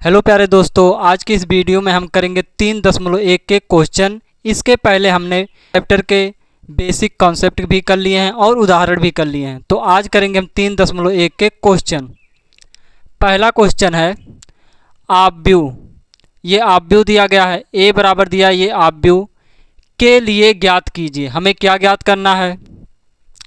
Hello प्यारे दोस्तों, आज की इस वीडियो में हम करेंगे 3.1 के क्वेश्चन। इसके पहले हमने चैप्टर के बेसिक कॉन्सेप्ट भी कर लिए हैं और उदाहरण भी कर लिए हैं। तो आज करेंगे हम 3.1 के क्वेश्चन। पहला क्वेश्चन है आव्यूह। ये आव्यूह दिया गया है, ए बराबर दिया, ये आव्यूह के लिए ज्ञात कीजिए। हमें क्या ज्ञात करना है?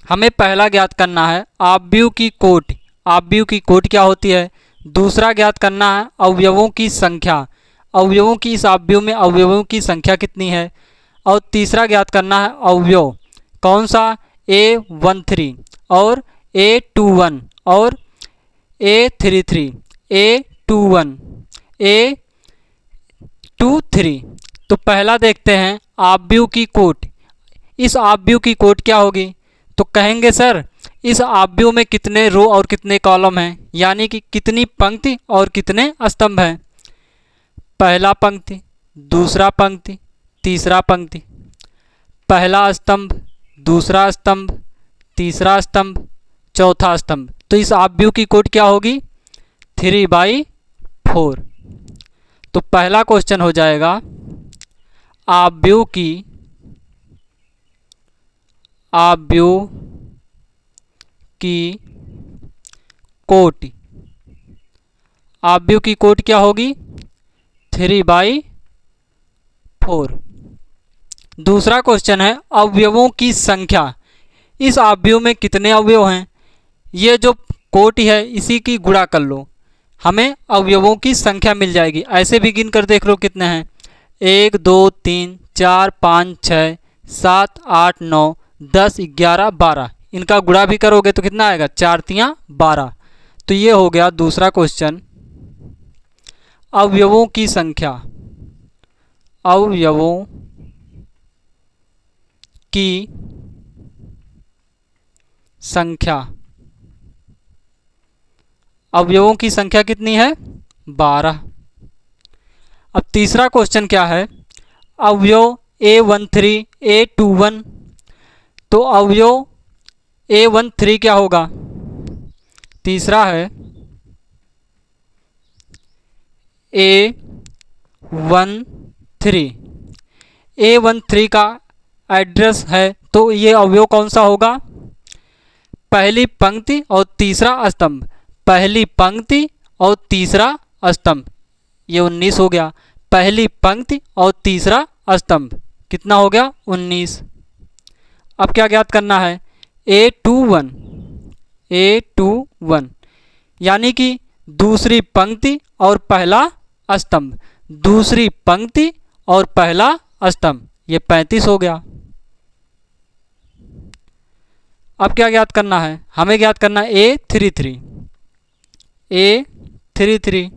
हमें पहला ज्ञात करना है आव्यूह की कोटि। आव्यूह की कोटि क्या होती है? दूसरा ज्ञात करना है अवयवों की संख्या। अवयवों की इस आव्यूह में अवयवों की संख्या कितनी है? और तीसरा ज्ञात करना है अवयव कौन सा? A13 और A21 और A33, A21, A23। तो पहला देखते हैं आव्यूह की कोटि। इस आव्यूह की कोटि क्या होगी? तो कहेंगे सर इस आव्यूह में कितने रो और कितने कॉलम हैं, यानी कि कितनी पंक्ति और कितने स्तंभ हैं। पहला पंक्ति, दूसरा पंक्ति, तीसरा पंक्ति, पहला स्तंभ, दूसरा स्तंभ, तीसरा स्तंभ, चौथा स्तंभ। तो इस आव्यूह की कोटि क्या होगी? 3/4। तो पहला क्वेश्चन हो जाएगा आव्यूह की कोटि। आव्यूह की कोटि क्या होगी? 3/4। दूसरा क्वेश्चन है अवयवों की संख्या। इस आव्यूह में कितने अवयव हैं? ये जो कोटि है इसी की गुणा कर लो, हमें अवयवों की संख्या मिल जाएगी। ऐसे भी गिन कर देख लो कितने हैं। 1 2 3 4 5 6 7 8 9 10 11 12। इनका गुणा भी करोगे तो कितना आएगा? 4 3 12। तो ये हो गया दूसरा क्वेश्चन अवयवों की संख्या। अवयवों की संख्या। अवयवों की संख्या कितनी है? 12। अब तीसरा क्वेश्चन क्या है? अवयव A13, A21। तो अवयव A13 क्या होगा? तीसरा है A13। A13 का एड्रेस है, तो ये अवयव कौन सा होगा? पहली पंक्ति और तीसरा स्तंभ। पहली पंक्ति और तीसरा स्तंभ, ये 19 हो गया। पहली पंक्ति और तीसरा स्तंभ कितना हो गया? 19। अब क्या ज्ञात करना है? A21। A21 यानी कि दूसरी पंक्ति और पहला स्तंभ। दूसरी पंक्ति और पहला स्तंभ, ये 35 हो गया। अब क्या ज्ञात करना है? हमें ज्ञात करना है A33। A33।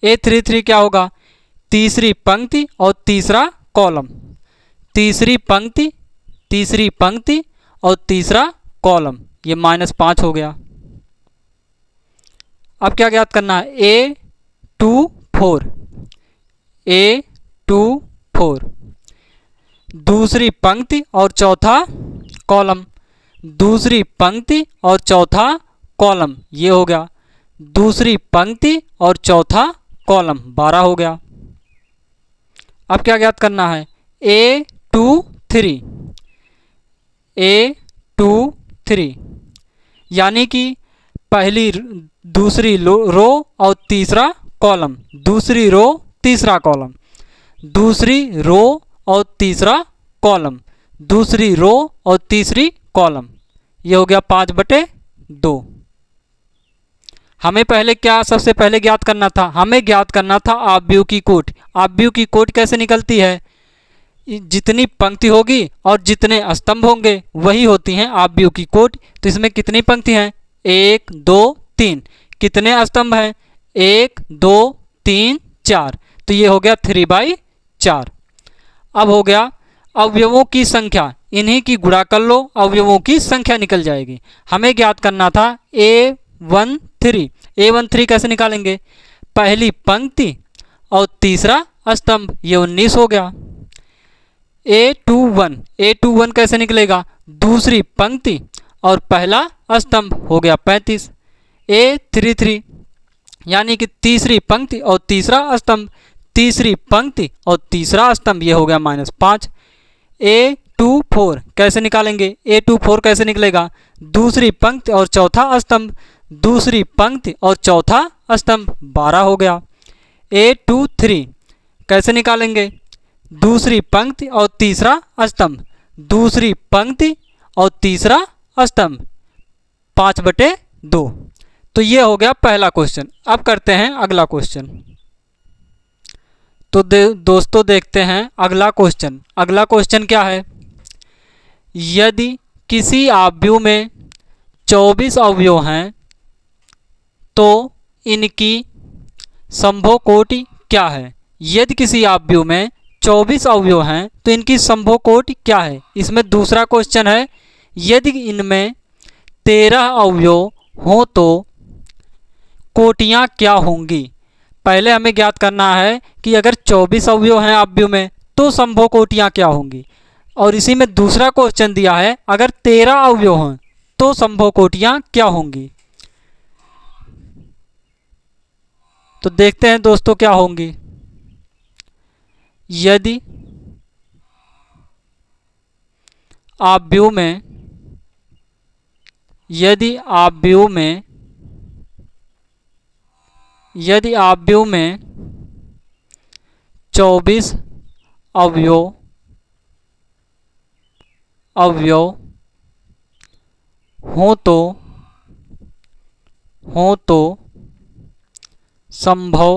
A33 क्या होगा? तीसरी पंक्ति और तीसरा कॉलम। तीसरी पंक्ति, तीसरी पंक्ति और तीसरा कॉलम, ये -5 हो गया। अब क्या ज्ञात करना है? A24। A24 दूसरी पंक्ति और चौथा कॉलम। दूसरी पंक्ति और चौथा कॉलम, ये हो गया। दूसरी पंक्ति और चौथा कॉलम 12 हो गया। अब क्या ज्ञात करना है? A23। A23 यानी कि पहली दूसरी रो और तीसरा कॉलम। दूसरी रो तीसरा कॉलम। दूसरी रो और तीसरा कॉलम। दूसरी रो और तीसरी कॉलम, ये हो गया 5/2। हमें पहले क्या सबसे पहले ज्ञात करना था? हमें ज्ञात करना था आव्यूह की कोटि। आव्यूह की कोटि कैसे निकलती है? जितनी पंक्ति होगी और जितने स्तंभ होंगे वही होती हैं आव्यूह की कोटि। तो इसमें कितनी पंक्ति हैं? 1 2 3। कितने स्तंभ हैं? 1 2 3 4। तो ये हो गया 3/4। अब हो गया अवयवों की संख्या। इन्हीं की गुणा कर लो, अवयवों की संख्या निकल जाएगी। हमें ज्ञात करना था A13। A13 कैसे निकालेंगे? पहली पंक्ति और तीसरा स्तंभ, ये 19 हो गया। A21। A21 कैसे निकलेगा? दूसरी पंक्ति और पहला स्तंभ, हो गया 35। A33 यानी कि तीसरी पंक्ति और तीसरा स्तंभ, तीसरी पंक्ति और तीसरा स्तंभ, ये हो गया -5। A24 कैसे निकालेंगे? A24 कैसे निकलेगा? दूसरी पंक्ति और चौथा स्तंभ, दूसरी पंक्ति और चौथा स्तंभ, 12 हो गया। A23 कैसे निकालेंगे? दूसरी पंक्ति और तीसरा स्तंभ, दूसरी पंक्ति और तीसरा स्तंभ, 5/2। तो ये हो गया पहला क्वेश्चन। अब करते हैं अगला क्वेश्चन। तो दोस्तों देखते हैं अगला क्वेश्चन। अगला क्वेश्चन क्या है? यदि किसी आव्यूह में 24 अवयव हैं तो इनकी संभव कोटि क्या है? यदि किसी आव्यूह में 24 अवयव हैं तो इनकी संभव कोटि क्या है? इसमें दूसरा क्वेश्चन है, यदि इनमें 13 अवयव हों तो कोटियाँ क्या होंगी? पहले हमें ज्ञात करना है कि अगर 24 अवयव हैं आव्यूह में तो संभव कोटियाँ क्या होंगी, और इसी में दूसरा क्वेश्चन दिया है अगर 13 अवयव हैं तो संभव कोटियाँ क्या होंगी। तो देखते हैं दोस्तों क्या होंगी। यदि आव्यूह में 24 अवयव हों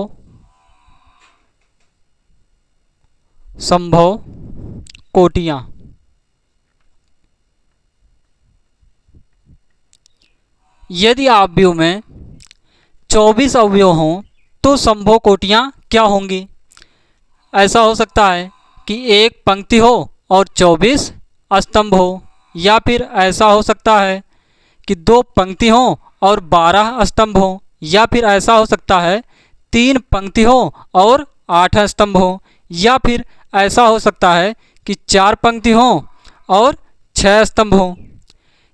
तो संभव कोटियाँ। यदि आव्यूह में 24 अवयव हों तो संभव कोटियाँ क्या होंगी? ऐसा हो सकता है कि एक पंक्ति हो और 24 स्तंभ हो, या फिर ऐसा हो सकता है कि 2 पंक्ति हों और 12 स्तंभ हो, या फिर ऐसा हो सकता है 3 पंक्ति हो और 8 स्तंभ हो, या फिर ऐसा हो सकता है कि 4 पंक्ति हों और 6 स्तंभ हों,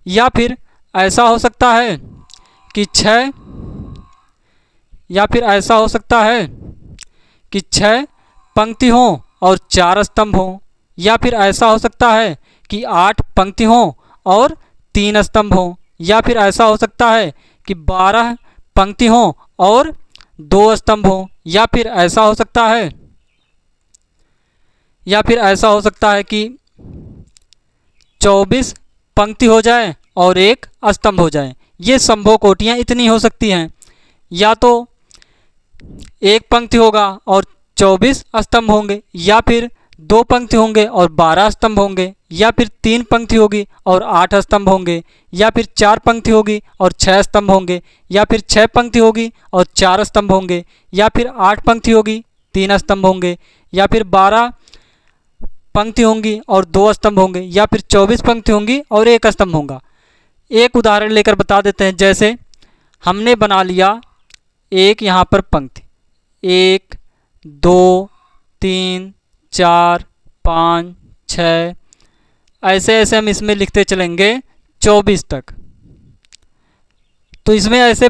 या फिर ऐसा हो सकता है कि 6 पंक्ति हों और 4 स्तंभ हों, या फिर ऐसा हो सकता है कि 8 पंक्ति हों और 3 स्तंभ हों, या फिर ऐसा हो सकता है कि 12 पंक्ति हों और 2 स्तंभ हों, या फिर ऐसा हो सकता है कि 24 पंक्ति हो जाए और 1 स्तंभ हो जाए। ये संभव कोटियाँ इतनी हो सकती हैं, या तो 1 पंक्ति होगा और 24 स्तंभ होंगे, या फिर 2 पंक्ति होंगे और 12 स्तंभ होंगे, या फिर 3 पंक्ति होगी और 8 स्तंभ होंगे, या फिर 4 पंक्ति होगी और 6 स्तंभ होंगे, या फिर 6 पंक्ति होगी और 4 स्तंभ होंगे, या फिर 8 पंक्ति होगी 3 स्तंभ होंगे, या फिर 12 पंक्ति होंगी और 2 स्तंभ होंगे, या फिर 24 पंक्ति होंगी और 1 स्तंभ होगा। एक उदाहरण लेकर बता देते हैं। जैसे हमने बना लिया एक यहाँ पर पंक्ति, 1 2 3 4 5 6, ऐसे ऐसे हम इसमें लिखते चलेंगे 24 तक। तो इसमें ऐसे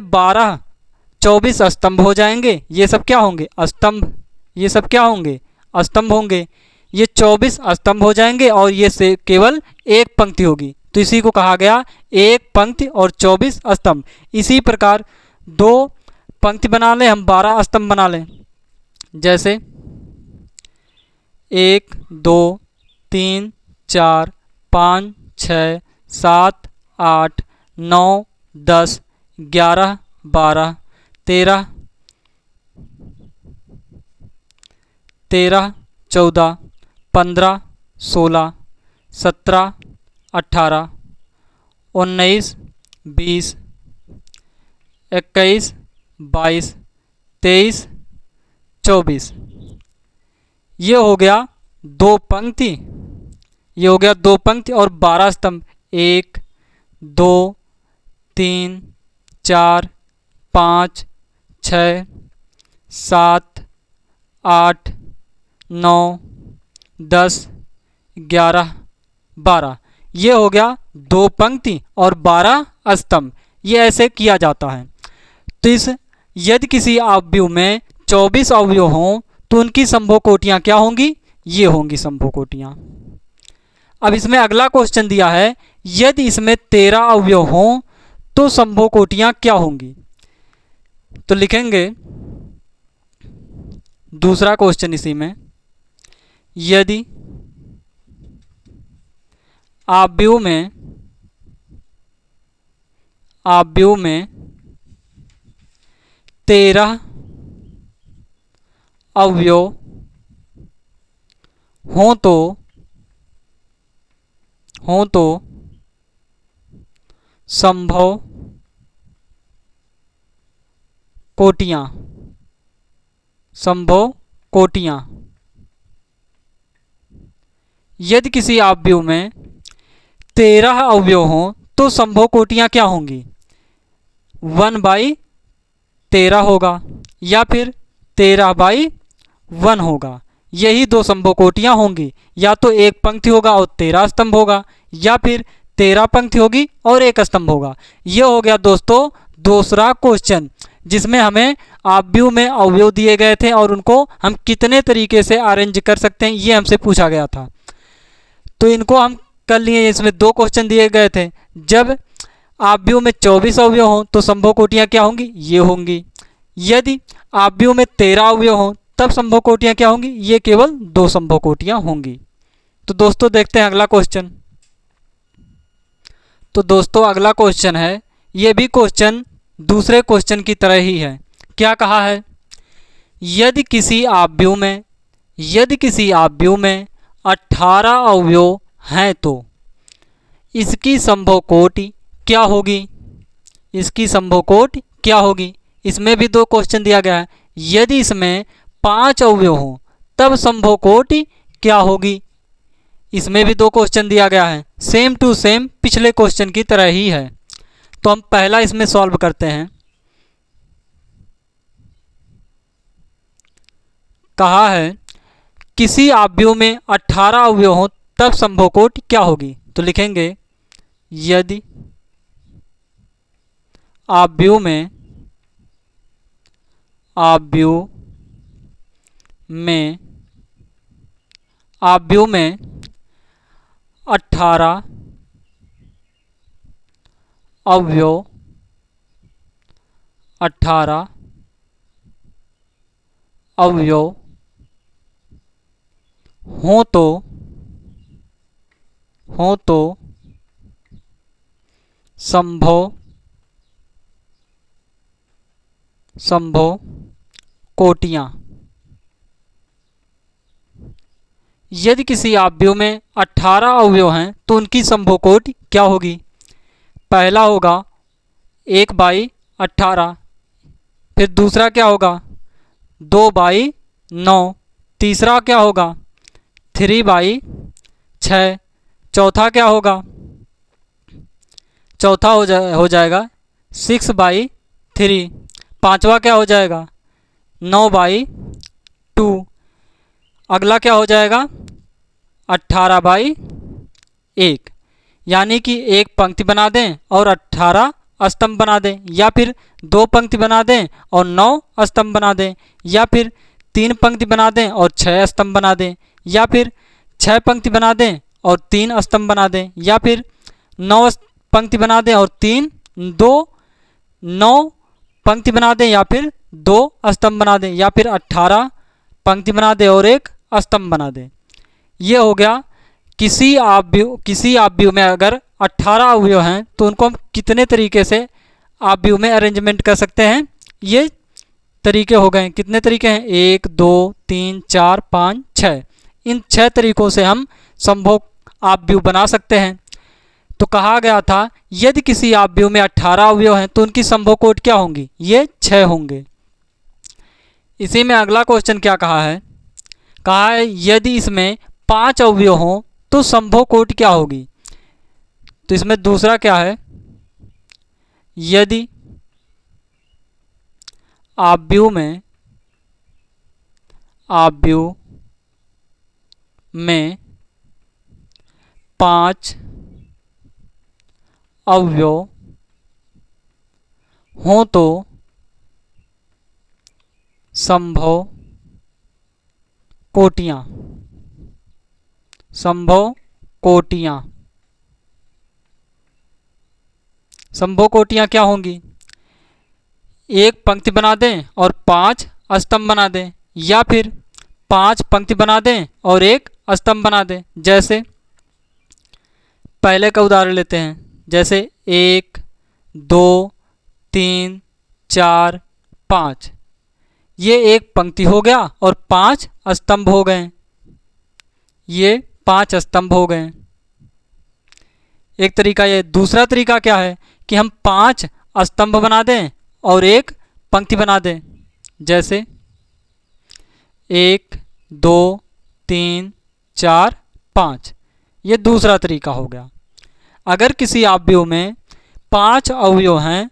24 स्तंभ हो जाएंगे। ये सब क्या होंगे? स्तंभ। ये सब क्या होंगे? स्तंभ होंगे। ये 24 स्तंभ हो जाएंगे और ये से केवल 1 पंक्ति होगी। तो इसी को कहा गया 1 पंक्ति और 24 स्तंभ। इसी प्रकार 2 पंक्ति बना लें, हम 12 स्तंभ बना लें। जैसे 1 2 3 4 5 6 7 8 9 10 11 12 13 14 15 16 17 18 19 20 21 22 23 24। ये हो गया 2 पंक्ति, ये हो गया 2 पंक्ति और 12 स्तंभ। 1 2 3 4 5 6 7 8 9 10 11 12। ये हो गया 2 पंक्ति और 12 स्तंभ। ये ऐसे किया जाता है। तो इस यदि किसी अवयव में 24 अवयव हों तो उनकी संभव कोटियाँ क्या होंगी? ये होंगी संभव कोटियाँ। अब इसमें अगला क्वेश्चन दिया है, यदि इसमें 13 अवयव हों तो संभव कोटियाँ क्या होंगी? तो लिखेंगे दूसरा क्वेश्चन इसी में, यदि अवयव में 13 अवयव हों तो संभव कोटियाँ यदि किसी अवयव में 13 अवयव हों तो संभव कोटियाँ क्या होंगी? 1/13 होगा या फिर 13/1 होगा। यही दो संभव कोटियाँ होंगी। या तो एक पंक्ति होगा और 13 स्तंभ होगा, या फिर 13 पंक्ति होगी और एक स्तंभ होगा। यह हो गया दोस्तों दूसरा क्वेश्चन, जिसमें हमें अवयव में अवयव दिए गए थे और उनको हम कितने तरीके से अरेंज कर सकते हैं ये हमसे पूछा गया था। तो इनको हम कर लिए। इसमें दो क्वेश्चन दिए गए थे, जब अवयव में 24 अवयव हों तो संभव कोटियाँ क्या होंगी? ये होंगी। यदि अवयव में 13 अवयव हों तब संभव कोटियाँ क्या होंगी? ये केवल 2 संभव कोटियाँ होंगी। तो दोस्तों देखते हैं अगला क्वेश्चन। तो दोस्तों अगला क्वेश्चन है, ये भी क्वेश्चन दूसरे क्वेश्चन की तरह ही है। क्या कहा है? यदि किसी अवयव में 18 अवयव हैं तो इसकी संभव कोटि क्या होगी? इसकी संभव कोटि क्या होगी? इसमें भी दो क्वेश्चन दिया गया है। यदि इसमें 5 अवयव हों तब संभव कोटि क्या होगी? इसमें भी दो क्वेश्चन दिया गया है, सेम टू सेम पिछले क्वेश्चन की तरह ही है। तो हम पहला इसमें सॉल्व करते हैं। कहा है किसी अवयव में 18 अवयव हों तब संभव कोटि क्या होगी? तो लिखेंगे यदि अवयव में 18 अवयव हों तो संभव कोटियाँ। यदि किसी अवयव में 18 अवयव हैं तो उनकी संभव कोटि क्या होगी? पहला होगा 1/18, फिर दूसरा क्या होगा 2/9, तीसरा क्या होगा 3/6, चौथा क्या होगा? चौथा हो जाएगा 6/3, पांचवा क्या हो जाएगा 9/2, अगला क्या हो जाएगा 18/1। यानी कि एक पंक्ति बना दें और 18 स्तंभ बना दें, या फिर 2 पंक्ति बना दें और 9 स्तंभ बना दें, या फिर 3 पंक्ति बना दें और 6 स्तंभ बना दें, या फिर 6 पंक्ति बना दें और 3 स्तंभ बना दें, या फिर 9 पंक्ति बना दें और 9 पंक्ति बना दें, या फिर 2 स्तंभ बना दें, या फिर 18 पंक्ति बना दें और एक स्तंभ बना दें। ये हो गया किसी अवयव में अगर 18 अवयव हैं तो उनको हम कितने तरीके से अवयव में अरेंजमेंट कर सकते हैं। ये तरीके हो गए। कितने तरीके हैं? 1 2 3 4 5 6। इन 6 तरीकों से हम संभव अवयव बना सकते हैं। तो कहा गया था यदि किसी अवयव में 18 अवयव हैं तो उनकी संभव कोटि क्या होंगी? ये 6 होंगे। इसी में अगला क्वेश्चन क्या कहा है? कहा है यदि इसमें 5 अवयव हों तो संभव कोटि क्या होगी? तो इसमें दूसरा क्या है? यदि अवयव में 5 अवयव हों तो संभव कोटियाँ, संभव कोटियाँ। संभव कोटियाँ क्या होंगी? एक पंक्ति बना दें और 5 स्तंभ बना दें, या फिर 5 पंक्ति बना दें और एक स्तंभ बना दें। जैसे पहले का उदाहरण लेते हैं, जैसे 1 2 3 4 5, ये एक पंक्ति हो गया और 5 स्तंभ हो गए, ये 5 स्तंभ हो गए। एक तरीका ये। दूसरा तरीका क्या है कि हम 5 स्तंभ बना दें और एक पंक्ति बना दें। जैसे 1 2 3 4 5, ये दूसरा तरीका हो गया। अगर किसी अवयव में 5 अवयव हैं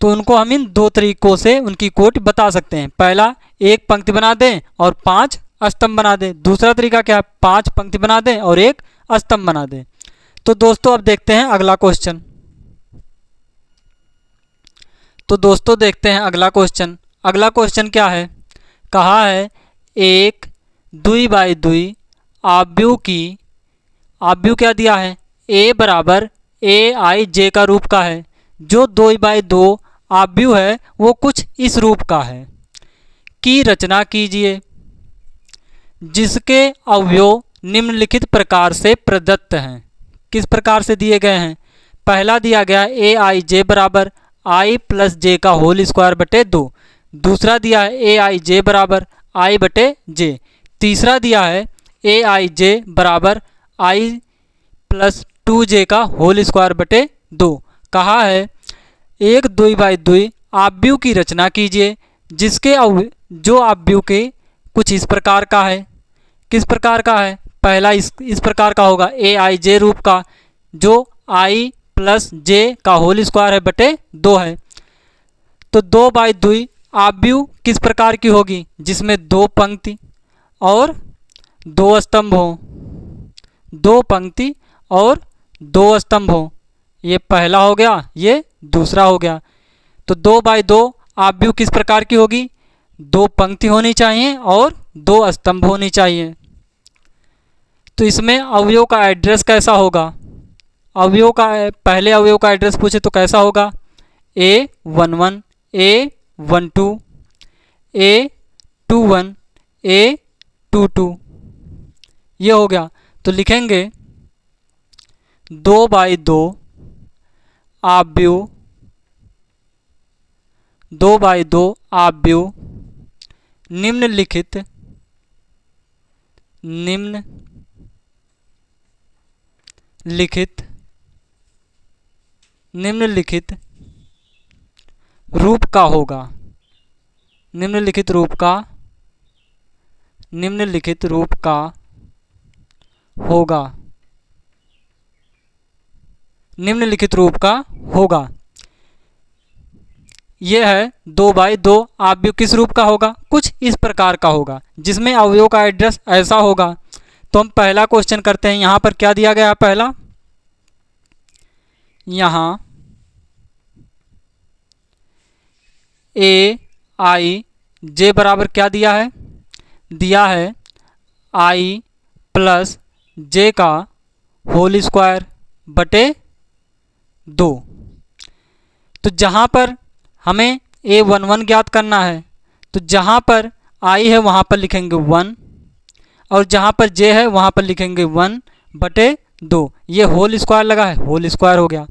तो उनको हम इन 2 तरीकों से उनकी कोटि बता सकते हैं। पहला, एक पंक्ति बना दें और 5 स्तंभ बना दें। दूसरा तरीका क्या है? 5 पंक्ति बना दें और एक स्तंभ बना दें। तो दोस्तों अब देखते हैं अगला क्वेश्चन। अगला क्वेश्चन क्या है? कहा है एक 2 बाई 2 अवयव क्या दिया है? a बराबर aij का रूप का है। जो 2 बाई 2 अवयव है वो कुछ इस रूप का है। की रचना कीजिए जिसके अवयव निम्नलिखित प्रकार से प्रदत्त हैं। किस प्रकार से दिए गए हैं? पहला दिया गया ए आई जे बराबर आई प्लस जे का होल स्क्वायर बटे 2। दूसरा दिया है ए आई जे बराबर आई बटे जे। तीसरा दिया है ए आई जे बराबर आई प्लस 2 जे का होल स्क्वायर बटे 2। कहा है एक 2 बाई 2 अवयव की रचना कीजिए जिसके जो अवयव के कुछ इस प्रकार का है। किस प्रकार का है? पहला इस प्रकार का होगा ए आई जे रूप का, जो आई प्लस जे का होल स्क्वायर है बटे 2 है। तो 2 बाई 2 अवयव किस प्रकार की होगी? जिसमें 2 पंक्ति और 2 स्तंभ हो। 2 पंक्ति और 2 स्तंभ हो। ये पहला हो गया, ये दूसरा हो गया। तो 2 बाई 2 अवयव किस प्रकार की होगी? 2 पंक्ति होनी चाहिए और 2 स्तंभ होनी चाहिए। तो इसमें अवयव का एड्रेस कैसा होगा? पहले अवयव का एड्रेस पूछे तो कैसा होगा? A11 A12 A21 A22, ये हो गया। तो लिखेंगे 2 बाई 2 अवयव 2 बाई 2 अवयव निम्नलिखित रूप का होगा। निम्नलिखित रूप का होगा। निम्नलिखित रूप का होगा। यह है 2 बाई 2 अवयव किस रूप का होगा? कुछ इस प्रकार का होगा, जिसमें अवयव का एड्रेस ऐसा होगा। तो हम पहला क्वेश्चन करते हैं। यहाँ पर क्या दिया गया है? पहला, यहाँ ए आई जे बराबर क्या दिया है? दिया है आई प्लस जे का होल स्क्वायर बटे 2। तो जहाँ पर हमें A11 ज्ञात करना है, तो जहाँ पर आई है वहाँ पर लिखेंगे 1 और जहाँ पर जे है वहाँ पर लिखेंगे 1 बटे 2। ये होल स्क्वायर लगा है, होल स्क्वायर हो गया।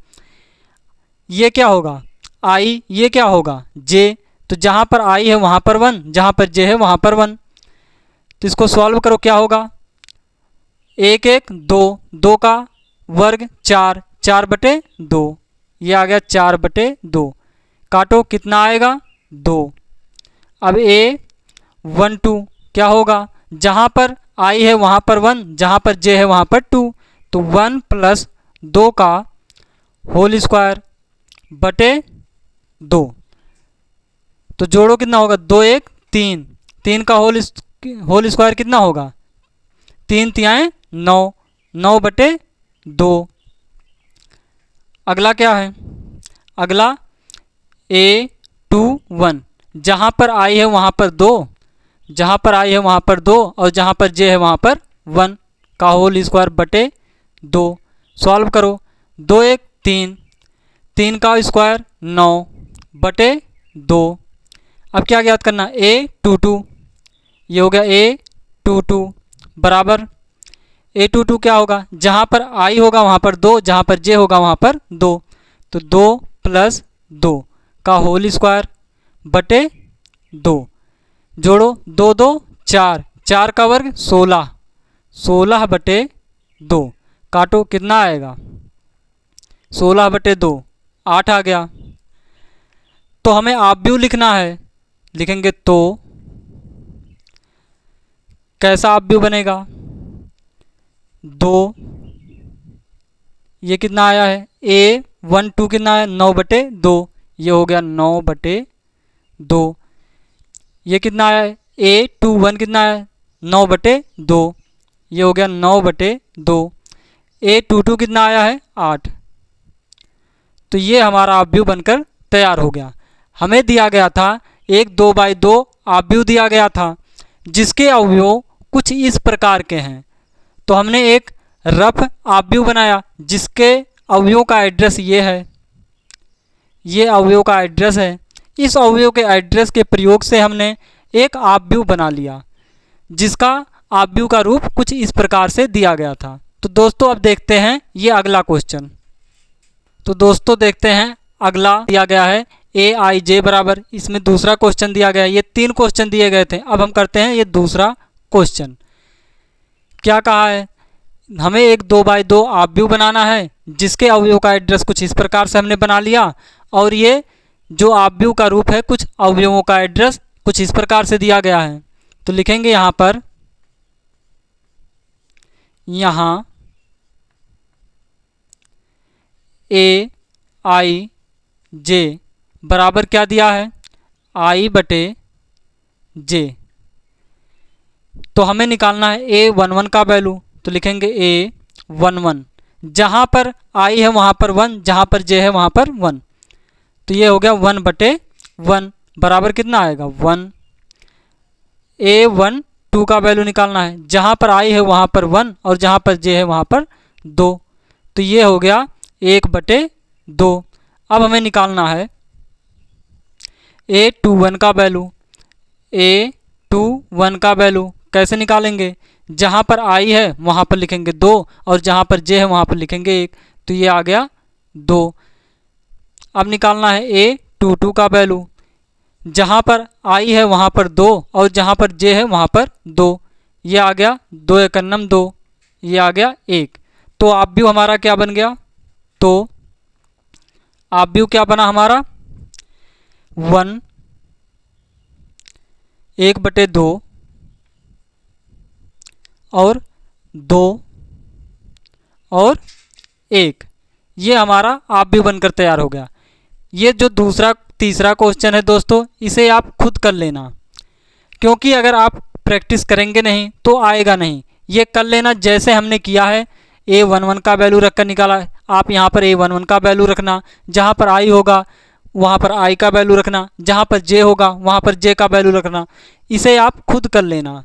ये क्या होगा? आई, ये क्या होगा? जे। तो जहाँ पर आई है वहाँ पर 1, जहाँ पर जे है वहाँ पर 1। तो इसको सॉल्व करो, क्या होगा? 1 1 2, 2 का वर्ग 4, 4 बटे 2, ये आ गया 4 बटे 2। काटो, कितना आएगा? 2। अब A12 क्या होगा? जहाँ पर आई है वहाँ पर 1, जहाँ पर जे है वहाँ पर 2। तो 1 प्लस 2 का होल स्क्वायर बटे 2। तो जोड़ो, कितना होगा? 2 1 3, 3 का होल स्क्वायर कितना होगा? 3 तियाएँ 9, 9 बटे 2। अगला क्या है? अगला A21, जहाँ पर आई है वहाँ पर 2, जहाँ पर आई है वहाँ पर 2 और जहाँ पर जे है वहाँ पर 1 का होल स्क्वायर बटे 2। सॉल्व करो। 2 1 3, 3 का स्क्वायर 9 बटे 2। अब क्या ज्ञात करना, a22, ये हो गया a22 बराबर a22 क्या होगा, जहाँ पर i होगा वहाँ पर 2, जहाँ पर j होगा वहाँ पर 2, तो 2 + 2 का होल स्क्वायर बटे 2। जोड़ो 2 2 4, 4 का वर्ग 16, 16 बटे 2। काटो, कितना आएगा, 16 बटे 2 8 आ गया। तो हमें ऑब्व्यू लिखना है, लिखेंगे तो कैसा ऑब्व्यू बनेगा, 2, ये कितना आया है a12 कितना है 9 बटे 2, ये हो गया 9 बटे 2। ये कितना आया है a21 कितना है 9 बटे 2, ये हो गया 9 बटे 2। a22 कितना आया है 8। तो ये हमारा ऑब्व्यू बनकर तैयार हो गया। हमें दिया गया था एक 2/2 ऑब्व्यू दिया गया था जिसके अवयव कुछ इस प्रकार के हैं। तो हमने एक रफ ऑब्व्यू बनाया जिसके अवयव का एड्रेस ये है, ये अवयव का एड्रेस है। इस अवयव के एड्रेस के प्रयोग से हमने एक ऑब्व्यू बना लिया जिसका ऑब्व्यू का रूप कुछ इस प्रकार से दिया गया था। तो दोस्तों अब देखते हैं ये अगला क्वेश्चन। तो दोस्तों देखते हैं अगला दिया गया है aij बराबर, इसमें दूसरा क्वेश्चन दिया गया है। ये 3 क्वेश्चन दिए गए थे, अब हम करते हैं ये दूसरा क्वेश्चन। क्या कहा है, हमें एक 2/2 ऑब्व्यू बनाना है जिसके अवयव का एड्रेस कुछ इस प्रकार से हमने बना लिया, और ये जो ऑब्व्यू का रूप है कुछ अवयवों का एड्रेस कुछ इस प्रकार से दिया गया है। तो लिखेंगे यहाँ पर, यहाँ aij बराबर क्या दिया है, i बटे j। तो हमें निकालना है a11 का वैल्यू, तो लिखेंगे a11, जहाँ पर i है वहाँ पर 1, जहाँ पर j है वहाँ पर 1, तो ये हो गया 1 बटे 1 बराबर कितना आएगा 1। a12 का वैल्यू निकालना है, जहाँ पर i है वहाँ पर 1 और जहाँ पर j है वहाँ पर 2, तो ये हो गया 1 बटे 2। अब हमें निकालना है a21 का वैल्यू। a21 का वैल्यू कैसे निकालेंगे, जहाँ पर i है वहाँ पर लिखेंगे 2 और जहाँ पर j है वहाँ पर लिखेंगे 1, तो ये आ गया 2। अब निकालना है a22 का वैल्यू, जहाँ पर i है वहाँ पर 2 और जहाँ पर j है वहाँ पर 2, ये आ गया 2 एकन्नम 2, ये आ गया 1। तो ऑब्व्यू हमारा क्या बन गया, तो ऑब्व्यू क्या बना हमारा 1 बटे 2 और 2 और 1, ये हमारा ऑब्व्यू बनकर तैयार हो गया। ये जो तीसरा क्वेश्चन है दोस्तों, इसे आप खुद कर लेना, क्योंकि अगर आप प्रैक्टिस करेंगे नहीं तो आएगा नहीं। ये कर लेना जैसे हमने किया है, a11 का वैल्यू रखकर निकाला है, आप यहाँ पर a11 का वैल्यू रखना, जहाँ पर i होगा वहाँ पर i का वैल्यू रखना, जहाँ पर j होगा वहाँ पर j का वैल्यू रखना। इसे आप खुद कर लेना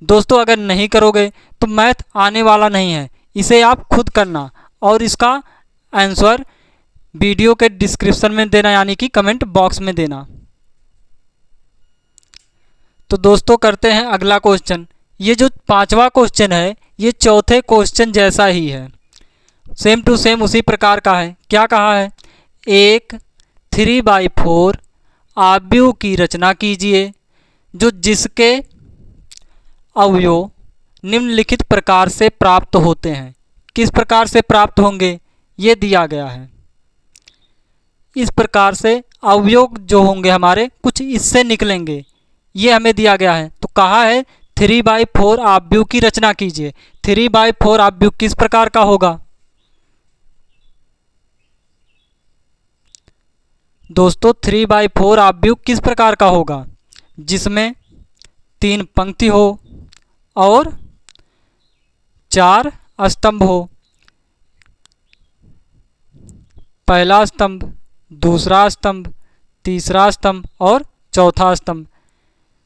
दोस्तों, अगर नहीं करोगे तो मैथ आने वाला नहीं है। इसे आप खुद करना और इसका आंसर वीडियो के डिस्क्रिप्शन में देना, यानी कि कमेंट बॉक्स में देना। तो दोस्तों करते हैं अगला क्वेश्चन। ये जो 5वां क्वेश्चन है ये चौथे क्वेश्चन जैसा ही है, सेम टू सेम उसी प्रकार का है। क्या कहा है, एक 3/4 ऑब्व्यू की रचना कीजिए जो जिसके अवयव निम्नलिखित प्रकार से प्राप्त होते हैं। किस प्रकार से प्राप्त होंगे ये दिया गया है। इस प्रकार से अवयव जो होंगे हमारे कुछ इससे निकलेंगे, ये हमें दिया गया है। तो कहा है 3/4 ऑब्व्यू की रचना कीजिए। 3/4 ऑब्व्यू किस प्रकार का होगा दोस्तों, 3/4 ऑब्व्यू किस प्रकार का होगा, जिसमें 3 पंक्ति हो और 4 स्तंभ हो। पहला स्तंभ, दूसरा स्तंभ, तीसरा स्तंभ और चौथा स्तंभ।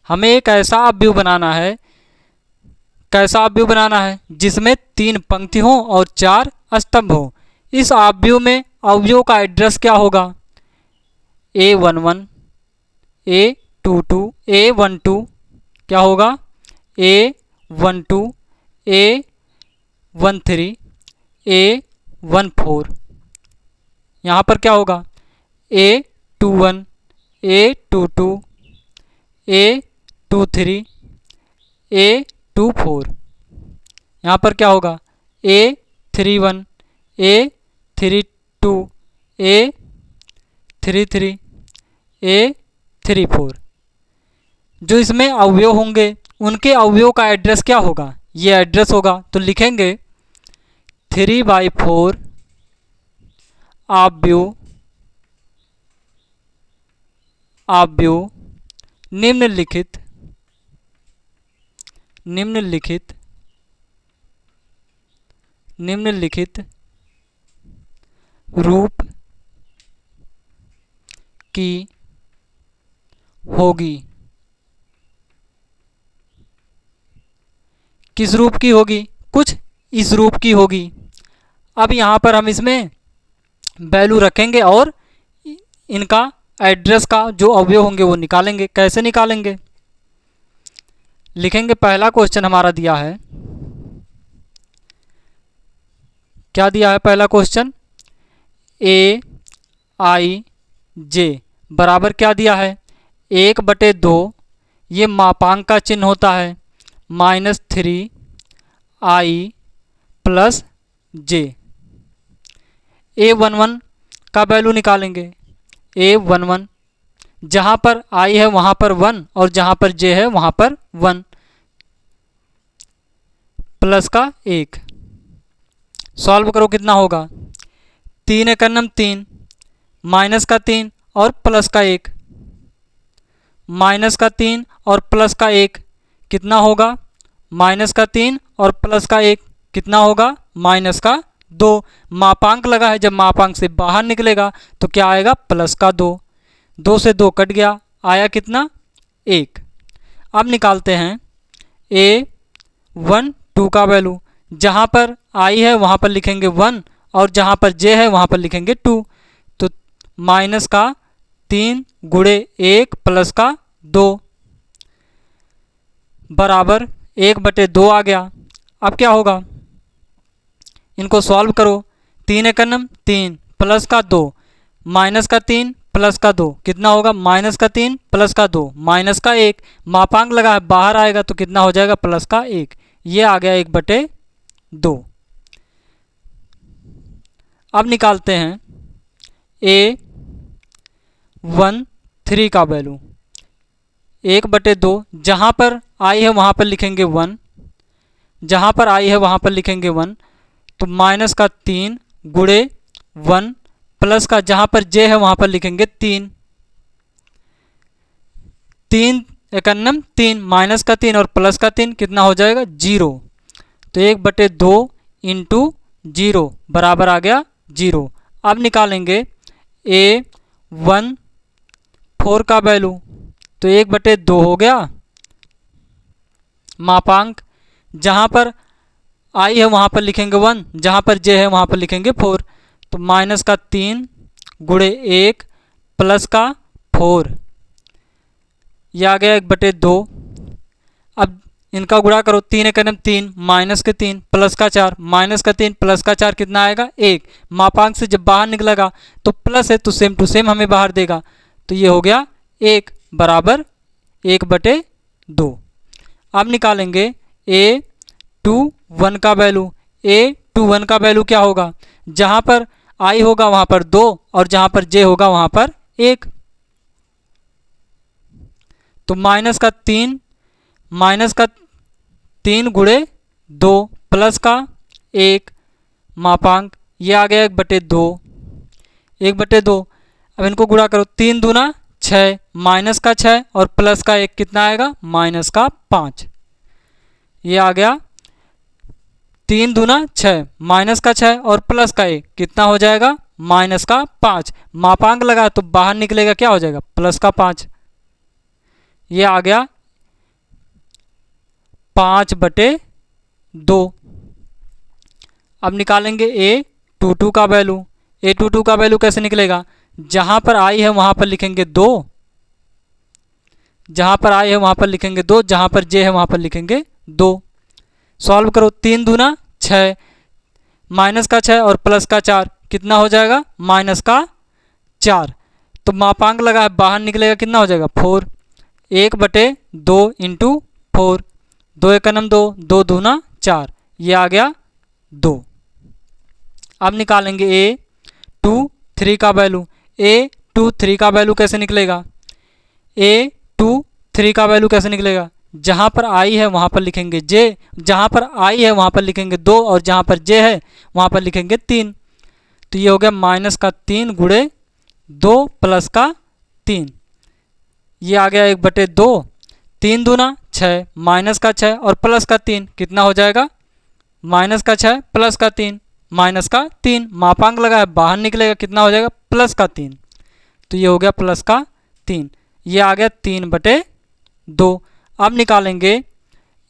हमें एक ऐसा अवयव बनाना है, कैसा अवयव बनाना है जिसमें 3 पंक्ति हो और 4 स्तंभ हो। इस अवयव में अवयव का एड्रेस क्या होगा? A11, A22, A12 क्या होगा? A12, A13, A14। यहाँ पर क्या होगा? A21, A22, A23, A24। यहाँ पर क्या होगा? A31, A32, A33, A34। जो इसमें अवयव होंगे उनके अवयव का एड्रेस क्या होगा? ये एड्रेस होगा, तो लिखेंगे 3/4 अवयव निम्नलिखित रूप की होगी। किस रूप की होगी? कुछ इस रूप की होगी। अब यहाँ पर हम इसमें वैल्यू रखेंगे और इनका एड्रेस का जो अवयव होंगे वो निकालेंगे। कैसे निकालेंगे? लिखेंगे, पहला क्वेश्चन हमारा दिया है, क्या दिया है पहला क्वेश्चन? Aij बराबर क्या दिया है? 1/2, ये मापांक का चिन्ह होता है, -3i + j। A11 का वैल्यू निकालेंगे। A11 जहाँ पर i है वहाँ पर 1 और जहाँ पर j है वहाँ पर 1 प्लस का 1। सॉल्व करो, कितना होगा? 3 × 3, माइनस का 3 और प्लस का 1, माइनस का 3 और प्लस का 1 कितना होगा? माइनस का 3 और प्लस का 1 कितना होगा? माइनस का 2। मापांक लगा है, जब मापांक से बाहर निकलेगा तो क्या आएगा? प्लस का 2। 2 से 2 कट गया, आया कितना? 1। अब निकालते हैं A12 का वैल्यू। जहाँ पर i है वहाँ पर लिखेंगे 1 और जहाँ पर j है वहाँ पर लिखेंगे 2। तो माइनस का 3 गुणे 1 प्लस का 2 बराबर 1/2 आ गया। अब क्या होगा? इनको सॉल्व करो। 3 × 3 प्लस का 2, माइनस का 3 प्लस का 2 कितना होगा? माइनस का 3 प्लस का 2 माइनस का 1। मापांक लगा है, बाहर आएगा तो कितना हो जाएगा? प्लस का 1। ये आ गया 1/2। अब निकालते हैं A13 का वैल्यू। 1/2 जहाँ पर i है वहाँ पर लिखेंगे 1, जहाँ पर i है वहाँ पर लिखेंगे 1, तो माइनस का 3 गुणे 1 प्लस का जहाँ पर j है वहाँ पर लिखेंगे 3। 3 × 3 माइनस का 3 और प्लस का 3 कितना हो जाएगा? 0। तो 1/2 × 0 बराबर आ गया 0। अब निकालेंगे A14 का वैल्यू। तो 1/2 हो गया मापांक, जहाँ पर i है वहाँ पर लिखेंगे 1, जहाँ पर j है वहाँ पर लिखेंगे 4। तो माइनस का 3 गुणे 1 प्लस का 4, यह आ गया 1/2। अब इनका गुणा करो। 3 × 3 माइनस के 3 प्लस का 4, माइनस का 3 प्लस का 4 कितना आएगा? 1। मापांक से जब बाहर निकलेगा तो प्लस है तो सेम टू सेम हमें बाहर देगा। तो ये हो गया 1 बराबर 1/2। अब निकालेंगे A21 का वैल्यू। A21 का वैल्यू क्या होगा? जहाँ पर i होगा वहाँ पर 2 और जहाँ पर j होगा वहाँ पर 1। तो माइनस का 3 गुणे 2 प्लस का 1 मापांक, ये आ गया 1/2। 1/2। अब इनको गुणा करो। 3 दूना 6, माइनस का 6 और प्लस का 1 कितना आएगा? माइनस का 5। ये आ गया 3 दूना 6, माइनस का 6 और प्लस का 1 कितना हो जाएगा? माइनस का 5। मापांक लगा तो बाहर निकलेगा, क्या हो जाएगा? प्लस का 5। ये आ गया 5/2। अब निकालेंगे A22 का वैल्यू। A22 का वैल्यू कैसे निकलेगा? जहाँ पर I है वहाँ पर लिखेंगे 2, जहाँ पर I है वहाँ पर लिखेंगे 2, जहाँ पर J है वहाँ पर लिखेंगे 2। सॉल्व करो। 3 दूना 6, माइनस का 6 और प्लस का 4 कितना हो जाएगा? माइनस का 4। तो मापांक लगा है, बाहर निकलेगा कितना हो जाएगा? 4। 1/2 इंटू 4, 2 1 2, 2 दूना 4, ये आ गया 2। अब निकालेंगे A23 का वैल्यू। A23 का वैल्यू कैसे निकलेगा? A23 का वैल्यू कैसे निकलेगा? जहाँ पर I है वहाँ पर लिखेंगे J, जहाँ पर I है वहाँ पर लिखेंगे 2 और जहाँ पर J है वहाँ पर लिखेंगे 3। तो ये हो गया माइनस का 3 गुणे 2 प्लस का 3, ये आ गया 1/2। 3 दूना 6, माइनस का 6 और प्लस का 3 कितना हो जाएगा? माइनस का 6 प्लस का 3, माइनस का 3। मापांक लगा है, बाहर निकलेगा कितना हो जाएगा? प्लस का 3। तो ये हो गया प्लस का 3, ये आ गया 3/2। अब निकालेंगे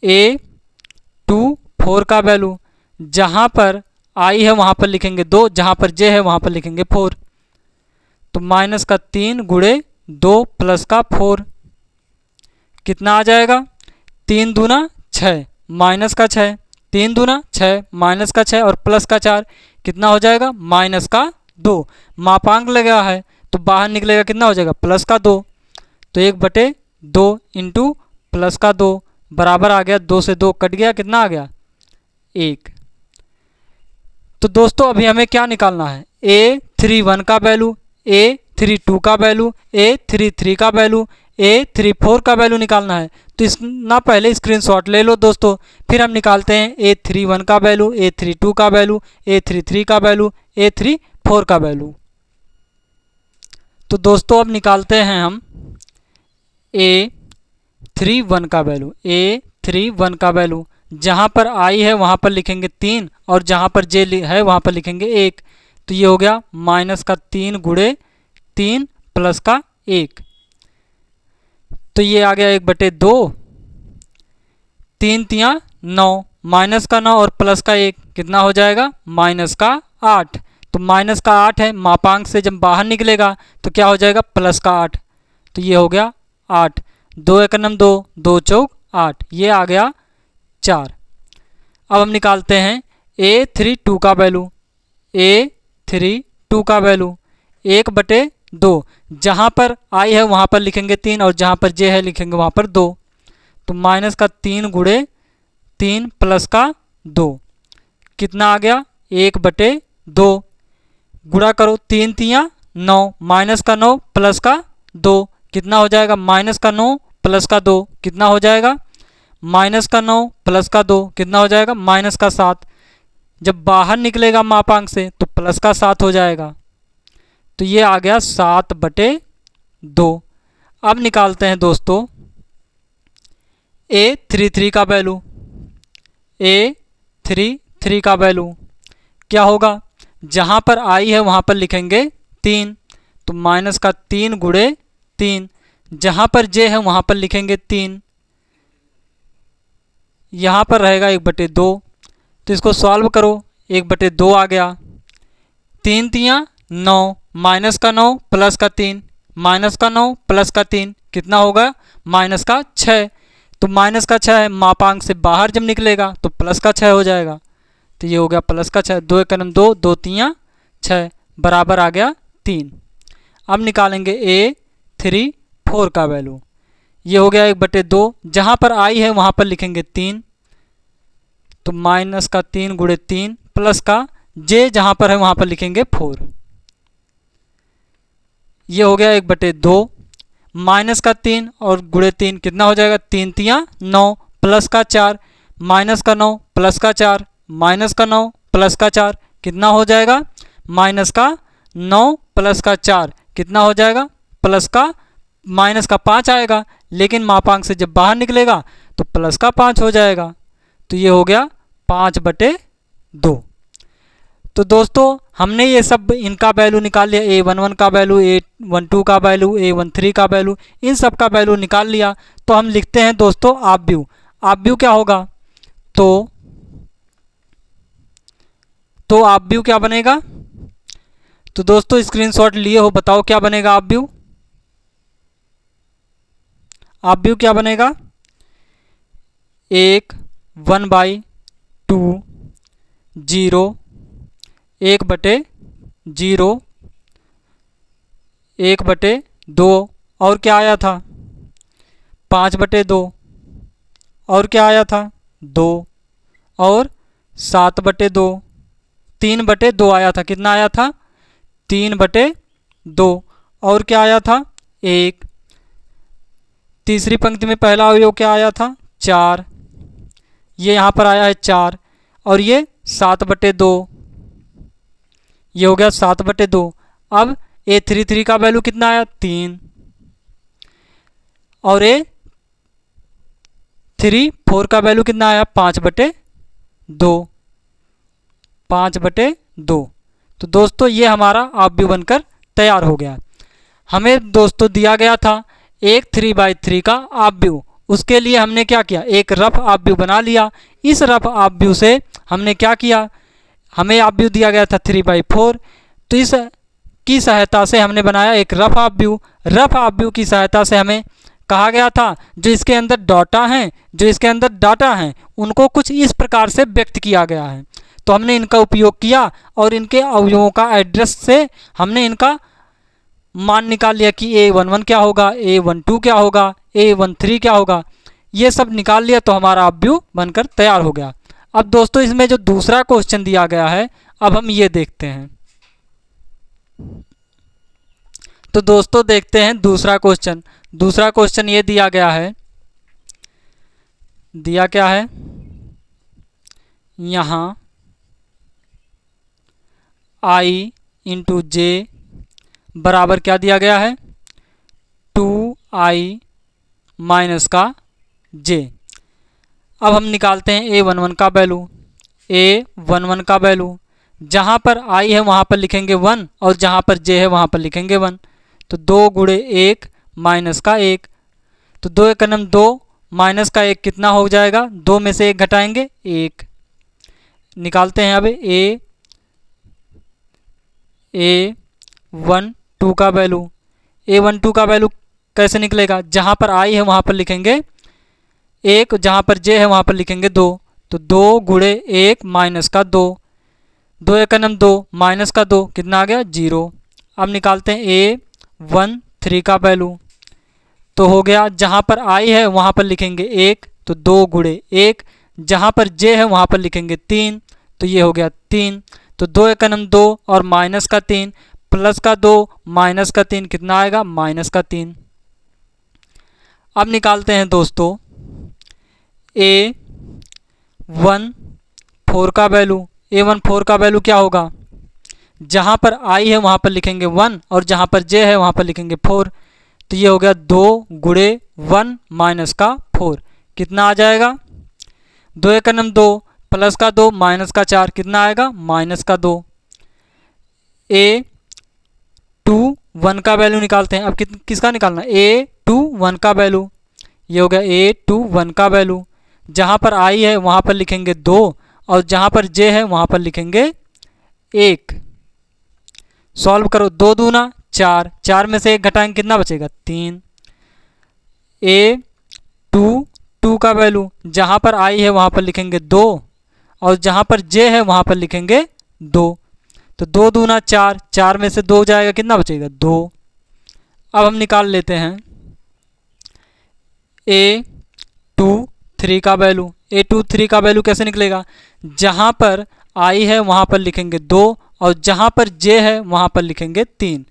A24 का वैल्यू। जहाँ पर I है वहाँ पर लिखेंगे 2, जहाँ पर J है वहाँ पर लिखेंगे 4। तो माइनस का 3 गुणे 2 प्लस का 4 कितना आ जाएगा? 3 दूना 6, माइनस का 6, 3 दूना 6, माइनस का 6 और प्लस का 4 कितना हो जाएगा? माइनस का 2। मापांक लगा है तो बाहर निकलेगा कितना हो जाएगा? प्लस का 2। तो 1/2 इंटू प्लस का 2 बराबर आ गया 2 से 2 कट गया, कितना आ गया? 1। तो दोस्तों अभी हमें क्या निकालना है? A31 का वैल्यू, A32 का वैल्यू, A33 का वैल्यू, A34 का वैल्यू निकालना है। तो इसना पहले स्क्रीनशॉट ले लो दोस्तों, फिर हम निकालते हैं A31 का वैल्यू, A32 का वैल्यू, A33 का वैल्यू, A34 का वैल्यू। तो दोस्तों अब निकालते हैं हम A31 का वैल्यू। A31 का वैल्यू जहाँ पर I है वहाँ पर लिखेंगे 3 और जहाँ पर J है वहाँ पर लिखेंगे 1। तो ये हो गया माइनस का 3 गुणे 3 प्लस का 1। तो ये आ गया 1/2। 3 तियाँ 9, माइनस का 9 और प्लस का 1 कितना हो जाएगा? माइनस का 8। तो माइनस का 8 है, मापांक से जब बाहर निकलेगा तो क्या हो जाएगा? प्लस का 8। तो ये हो गया 8। 2 1 2, 2 चौक 8, ये आ गया 4। अब हम निकालते हैं A32 का वैल्यू। A32 का वैल्यू 1/2, जहाँ पर I है वहाँ पर लिखेंगे 3 और जहाँ पर J है लिखेंगे वहाँ पर 2। तो माइनस का 3 गुणे 3 प्लस का 2 कितना आ गया? 1/2। गुणा करो, 3 तियाँ 9, माइनस का 9 प्लस का 2 कितना हो जाएगा? माइनस का 9 प्लस का 2 कितना हो जाएगा? माइनस का 9 प्लस का 2 कितना हो जाएगा? माइनस का 7। जब बाहर निकलेगा मापांक से तो प्लस का 7 हो जाएगा। तो ये आ गया 7/2। अब निकालते हैं दोस्तों A33 का वैल्यू। A33 का वैल्यू क्या होगा? जहाँ पर I है वहाँ पर लिखेंगे 3, तो माइनस का 3 गुणे 3, जहाँ पर J है वहाँ पर लिखेंगे 3, यहाँ पर रहेगा 1/2। तो इसको सॉल्व करो, 1/2 आ गया। 3 तियाँ 9, माइनस का 9 प्लस का 3, माइनस का 9 प्लस का 3 कितना होगा? माइनस का 6। तो माइनस का 6 है, मापांक से बाहर जब निकलेगा तो प्लस का 6 हो जाएगा। तो ये हो गया प्लस का 6। 2 1 2, 2 तियाँ 6 बराबर आ गया 3। अब निकालेंगे A34 का वैल्यू। ये हो गया 1/2, जहाँ पर I है वहाँ पर लिखेंगे 3, तो माइनस का 3 गुणे 3 प्लस का J जहाँ पर है वहाँ पर लिखेंगे 4। ये हो गया 1/2, माइनस का 3 और गुणे 3 कितना हो जाएगा? 3 तियाँ 9 प्लस का 4, माइनस का 9 प्लस का 4, माइनस का 9 प्लस का 4 कितना हो जाएगा? माइनस का 9 प्लस का 4 कितना हो जाएगा? प्लस का माइनस का 5 आएगा, लेकिन मापांक से जब बाहर निकलेगा तो प्लस का 5 हो जाएगा। तो ये हो गया 5/2। तो दोस्तों हमने ये सब इनका वैल्यू निकाल लिया, A11 का वैल्यू, A12 का वैल्यू, A13 का वैल्यू, इन सब का वैल्यू निकाल लिया। तो हम लिखते हैं दोस्तों आप व्यू। आप व्यू क्या होगा, तो आप व्यू क्या बनेगा। तो दोस्तों स्क्रीनशॉट लिए हो, बताओ क्या बनेगा आप व्यू। आप व्यू क्या बनेगा, 1/2 0 1/0 1/2 और क्या आया था 5/2 और क्या आया था 2 और 7/2 3/2 आया था। कितना आया था 3/2 और क्या आया था 1। तीसरी पंक्ति में पहला अवयव क्या आया था 4, ये यहाँ पर आया है 4 और ये 7/2, ये हो गया 7/2। अब A33 का वैल्यू कितना आया 3 और A34 का वैल्यू कितना आया 5/2 5/2। तो दोस्तों ये हमारा आप व्यू बनकर तैयार हो गया। हमें दोस्तों दिया गया था एक 3/3 का आप व्यू, उसके लिए हमने क्या किया, एक रफ आप व्यू बना लिया। इस रफ आप व्यू से हमने क्या किया, हमें आप व्यू दिया गया था 3/4, तो इस की सहायता से हमने बनाया एक रफ आप व्यू। रफ आप व्यू की सहायता से हमें कहा गया था जो इसके अंदर डाटा हैं उनको कुछ इस प्रकार से व्यक्त किया गया है। तो हमने इनका उपयोग किया और इनके अवयवों का एड्रेस से हमने इनका मान निकाल लिया कि A11 क्या होगा, A12 क्या होगा, A13 क्या होगा, ये सब निकाल लिया तो हमारा आप व्यू बनकर तैयार हो गया। अब दोस्तों इसमें जो दूसरा क्वेश्चन दिया गया है अब हम ये देखते हैं। तो दोस्तों देखते हैं दूसरा क्वेश्चन। दूसरा क्वेश्चन ये दिया गया है, दिया क्या है यहाँ I × J बराबर क्या दिया गया है 2I - J। अब हम निकालते हैं A11 का वैल्यू। A11 का वैल्यू जहाँ पर I है वहाँ पर लिखेंगे 1 और जहाँ पर J है वहाँ पर लिखेंगे 1। तो 2 × 1 - 1, तो 2 × 2 -1 कितना हो जाएगा, 2 में से 1 घटाएंगे 1। निकालते हैं अब A12 का वैल्यू। A12 का वैल्यू कैसे निकलेगा, जहाँ पर I है वहाँ पर लिखेंगे 1, जहाँ पर J है वहाँ पर लिखेंगे 2। तो 2 × 1 - 2, 2 × 2 -2 कितना आ गया 0। अब निकालते हैं A13 का वैल्यू। तो हो गया जहाँ पर I है वहाँ पर लिखेंगे 1, तो 2 × 1, जहाँ पर J है वहाँ पर लिखेंगे 3, तो ये हो गया 3। तो 2 × 2 और -3 +2 -3 कितना आएगा -3। अब निकालते हैं दोस्तों A14 का वैल्यू। A14 का वैल्यू क्या होगा, जहाँ पर I है वहाँ पर लिखेंगे 1 और जहाँ पर J है वहाँ पर लिखेंगे 4। तो ये हो गया 2 × 1 - 4 कितना आ जाएगा 2 × 2 +2 -4 कितना आएगा -2। A21 का वैल्यू निकालते हैं। अब किसका निकालना है A21 का वैल्यू। ये हो गया A21 का वैल्यू, जहाँ पर I है वहाँ पर लिखेंगे 2 और जहाँ पर J है वहाँ पर लिखेंगे 1। सॉल्व करो, 2 दूना 4, 4 में से 1 घटाएंगे कितना बचेगा 3। A22 का वैल्यू, जहाँ पर I है वहाँ पर लिखेंगे 2 और जहाँ पर J है वहाँ पर लिखेंगे 2। तो 2 दूना 4, 4 में से 2 जाएगा कितना बचेगा 2। अब हम निकाल लेते हैं A23 का वैल्यू। A23 का वैल्यू कैसे निकलेगा, जहाँ पर I है वहाँ पर लिखेंगे 2 और जहाँ पर J है वहाँ पर लिखेंगे 3।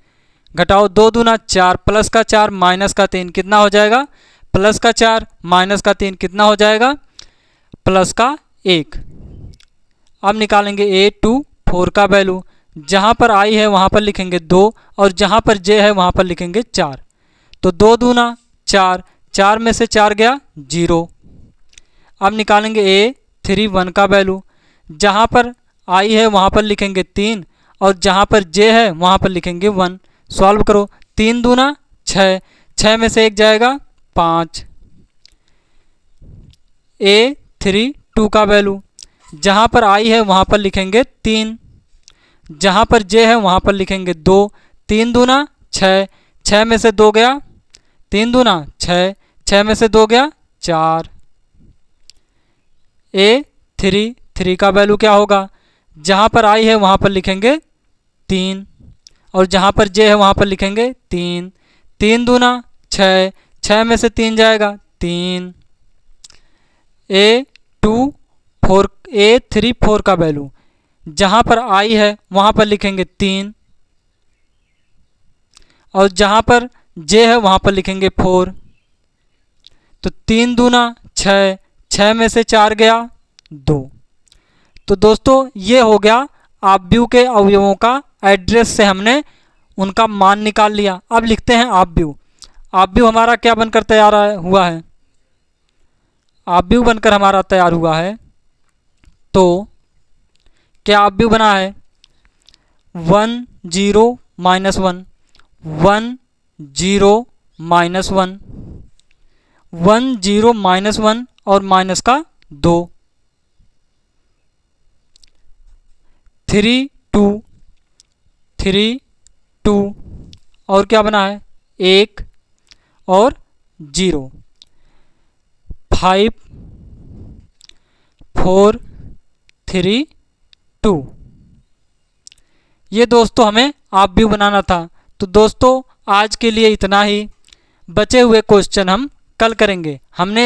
घटाओ, 2 दूना 4 +4 -3 कितना हो जाएगा +4 -3 कितना हो जाएगा +1। अब निकालेंगे A24 का वैल्यू। जहाँ पर I है वहाँ पर लिखेंगे 2 और जहाँ पर J है वहाँ पर लिखेंगे 4। तो 2 दूना 4, 4 में से 4 गया 0। अब निकालेंगे A31 का वैल्यू। जहाँ पर I है वहाँ पर लिखेंगे 3 और जहाँ पर J है वहाँ पर लिखेंगे 1। सॉल्व करो, 3 दूना 6, 6 में से 1 जाएगा 5। A3 2 का वैल्यू, जहाँ पर I है वहाँ पर लिखेंगे 3, जहाँ पर J है वहाँ पर लिखेंगे 2, 3 दूना 6, 6 में से 2 गया 3 दूना 6, 6 में से 2 गया 4। A3 3 का वैल्यू क्या होगा, जहाँ पर I है वहाँ पर लिखेंगे 3 और जहाँ पर J है वहाँ पर लिखेंगे 3, 3 दूना 6, 6 में से 3 जाएगा 3। A3 4 का वैल्यू, जहाँ पर I है वहाँ पर लिखेंगे 3 और जहाँ पर J है वहाँ पर लिखेंगे 4। तो 3 दूना 6, 6 में से 4 गया 2। तो दोस्तों ये हो गया आव्यूह के अवयवों का एड्रेस से हमने उनका मान निकाल लिया। अब लिखते हैं आव्यूह। आव्यूह हमारा क्या बनकर तैयार हुआ है, आव्यूह बनकर हमारा तैयार हुआ है। तो क्या आव्यूह बना है 1 0 -1 1 0 -1 1 0 -1 और माइनस का 2 3 2 3 2 और क्या बना है 1 और 0 5 4 3 2। ये दोस्तों हमें आव्यूह बनाना था। तो दोस्तों आज के लिए इतना ही, बचे हुए क्वेश्चन हम कल करेंगे।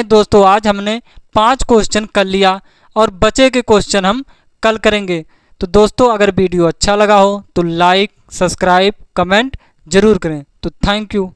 दोस्तों आज हमने 5 क्वेश्चन कर लिया और बचे के क्वेश्चन हम कल करेंगे। तो दोस्तों अगर वीडियो अच्छा लगा हो तो लाइक, सब्सक्राइब, कमेंट ज़रूर करें। तो थैंक यू।